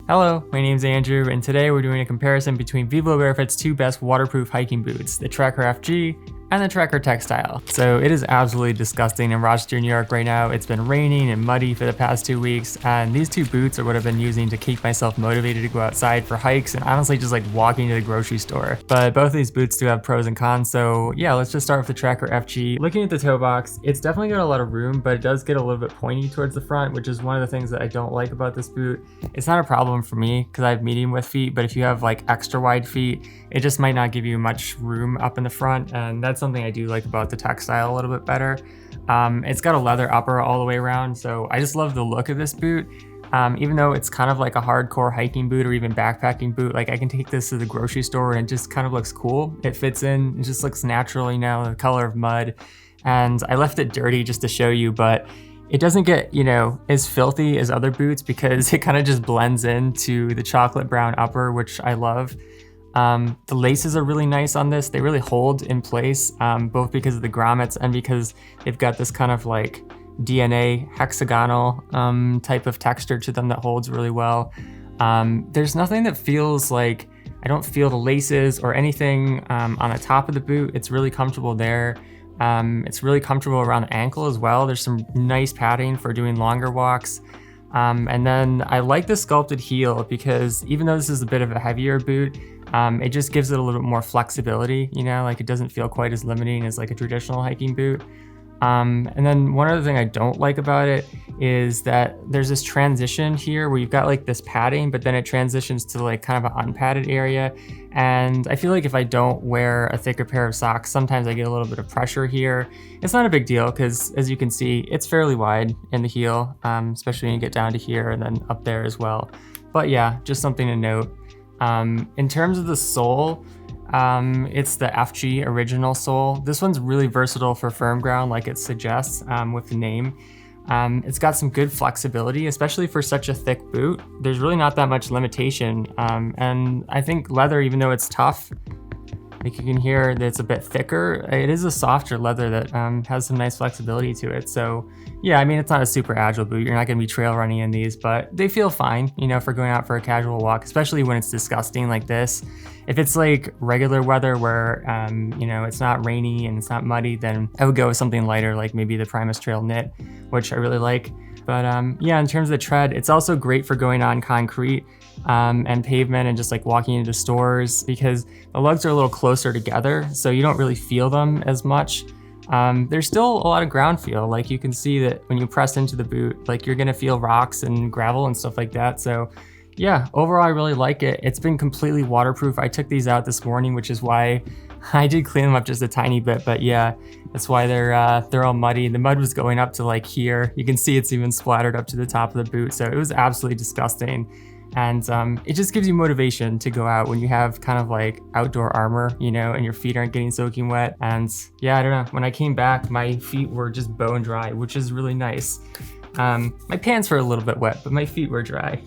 Hello, my name's Andrew, and today we're doing a comparison between Vivo Barefoot's two best waterproof hiking boots, the Trekker FG and the Trekker Textile. So it is absolutely disgusting in Rochester, New York right now. It's been raining and muddy for the past 2 weeks, and these two boots are what I've been using to keep myself motivated to go outside for hikes and honestly just like walking to the grocery store. But both of these boots do have pros and cons, so yeah, let's just start with the Trekker FG. Looking at the toe box, it's definitely got a lot of room, but it does get a little bit pointy towards the front, which is one of the things that I don't like about this boot. It's not a problem for me because I have medium width feet, but if you have like extra wide feet, it just might not give you much room up in the front, and that's something I do like about the Textile a little bit better. It's got a leather upper all the way around, so I just love the look of this boot. Even though it's kind of like a hardcore hiking boot or even backpacking boot, like I can take this to the grocery store and it just kind of looks cool. It fits in, it just looks natural, you know, the color of mud. And I left it dirty just to show you, but it doesn't get, you know, as filthy as other boots because it kind of just blends into the chocolate brown upper, which I love. The laces are really nice on this. They really hold in place, both because of the grommets and because they've got this kind of like DNA hexagonal type of texture to them that holds really well. There's nothing that feels like, I don't feel the laces or anything on the top of the boot. It's really comfortable there. It's really comfortable around the ankle as well. There's some nice padding for doing longer walks. And then I like the sculpted heel because even though this is a bit of a heavier boot, it just gives it a little bit more flexibility, you know, like it doesn't feel quite as limiting as like a traditional hiking boot. And then one other thing I don't like about it is that there's this transition here where you've got like this padding, but then it transitions to like kind of an unpadded area. And I feel like if I don't wear a thicker pair of socks, sometimes I get a little bit of pressure here. It's not a big deal because as you can see, it's fairly wide in the heel, especially when you get down to here and then up there as well. But yeah, just something to note. In terms of the sole, it's the FG original sole. This one's really versatile for firm ground like it suggests with the name. It's got some good flexibility, especially for such a thick boot. There's really not that much limitation. And I think leather, even though it's tough, like you can hear that it's a bit thicker, it is a softer leather that has some nice flexibility to it. So yeah, I mean, it's not a super agile boot. You're not gonna be trail running in these, but they feel fine, you know, for going out for a casual walk, especially when it's disgusting like this. If it's like regular weather where, you know, it's not rainy and it's not muddy, then I would go with something lighter, like maybe the Primus Trail Knit, which I really like. But yeah, in terms of the tread, it's also great for going on concrete and pavement and just like walking into stores because the lugs are a little closer together, so you don't really feel them as much. There's still a lot of ground feel. Like you can see that when you press into the boot, like you're gonna feel rocks and gravel and stuff like that. So yeah, overall I really like it. It's been completely waterproof. I took these out this morning, which is why I did clean them up just a tiny bit, but yeah, that's why they're all muddy. The mud was going up to like here. You can see it's even splattered up to the top of the boot. So it was absolutely disgusting. And it just gives you motivation to go out when you have kind of like outdoor armor, you know, and your feet aren't getting soaking wet. And yeah, I don't know, when I came back, my feet were just bone dry, which is really nice. My pants were a little bit wet, but my feet were dry.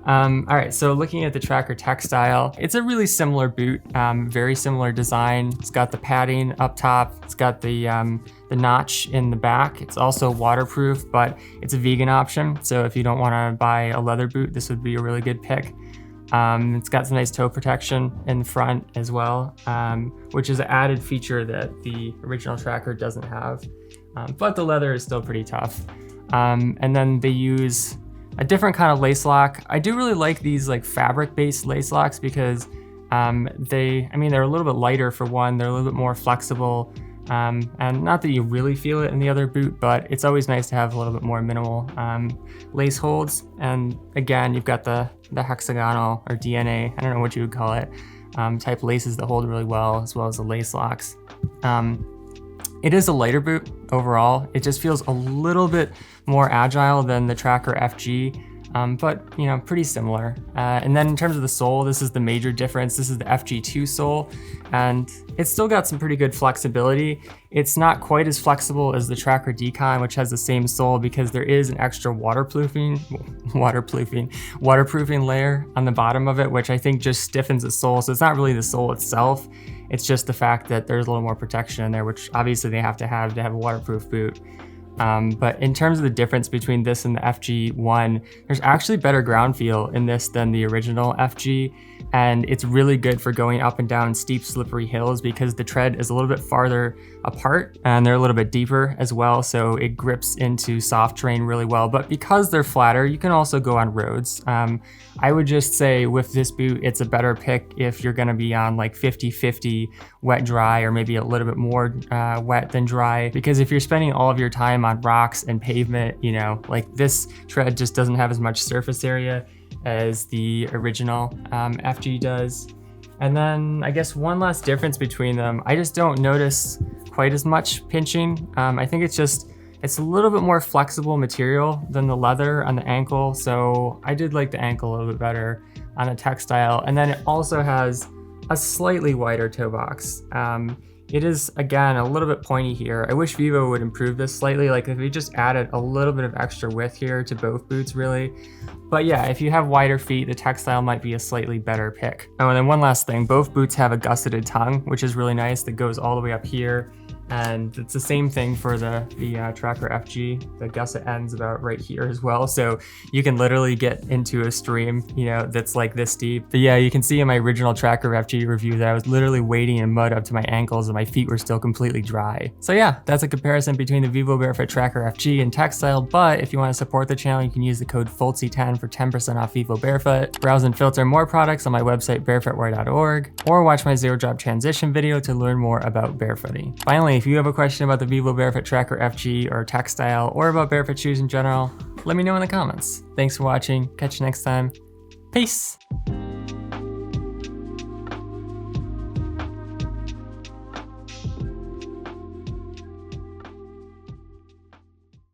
All right, so looking at the Trekker Textile, it's a really similar boot, very similar design. It's got the padding up top. It's got the notch in the back. It's also waterproof, but it's a vegan option. So if you don't want to buy a leather boot, this would be a really good pick. It's got some nice toe protection in the front as well, which is an added feature that the original Trekker doesn't have. But the leather is still pretty tough. And then they use a different kind of lace lock. I do really like these like fabric-based lace locks because they're a little bit lighter for one. They're a little bit more flexible. And not that you really feel it in the other boot, but it's always nice to have a little bit more minimal lace holds. And again, you've got the hexagonal or DNA, I don't know what you would call it, type laces that hold really well, as well as the lace locks. It is a lighter boot overall. It just feels a little bit more agile than the Trekker FG, but you know, pretty similar. And then in terms of the sole, this is the major difference. This is the FG2 sole, and it's still got some pretty good flexibility. It's not quite as flexible as the Trekker Decon, which has the same sole because there is an extra waterproofing layer on the bottom of it, which I think just stiffens the sole. So it's not really the sole itself. It's just the fact that there's a little more protection in there, which obviously they have to have a waterproof boot. But in terms of the difference between this and the FG1, there's actually better ground feel in this than the original FG. And it's really good for going up and down steep, slippery hills because the tread is a little bit farther apart and they're a little bit deeper as well. So it grips into soft terrain really well. But because they're flatter, you can also go on roads. I would just say with this boot, it's a better pick if you're gonna be on like 50-50 wet, dry, or maybe a little bit more wet than dry. Because if you're spending all of your time on rocks and pavement, you know, like this tread just doesn't have as much surface area as the original FG does. And then I guess one last difference between them, I just don't notice quite as much pinching. I think it's a little bit more flexible material than the leather on the ankle. So I did like the ankle a little bit better on a textile. And then it also has a slightly wider toe box. It is, again, a little bit pointy here. I wish Vivo would improve this slightly, like if we just added a little bit of extra width here to both boots, really. But yeah, if you have wider feet, the textile might be a slightly better pick. Oh, and then one last thing, both boots have a gusseted tongue, which is really nice, that goes all the way up here. And it's the same thing for the Tracker FG. The gusset ends about right here as well. So you can literally get into a stream, you know, that's like this deep. But yeah, you can see in my original Tracker FG review that I was literally wading in mud up to my ankles and my feet were still completely dry. So yeah, that's a comparison between the Vivo Barefoot Tracker FG and textile. But if you want to support the channel, you can use the code FOLTSY10 for 10% off Vivo Barefoot. Browse and filter more products on my website, barefootwear.org, or watch my zero drop transition video to learn more about barefooting. Finally, if you have a question about the Vivo Barefoot Tracker FG or textile, or about barefoot shoes in general, let me know in the comments. Thanks for watching. Catch you next time. Peace.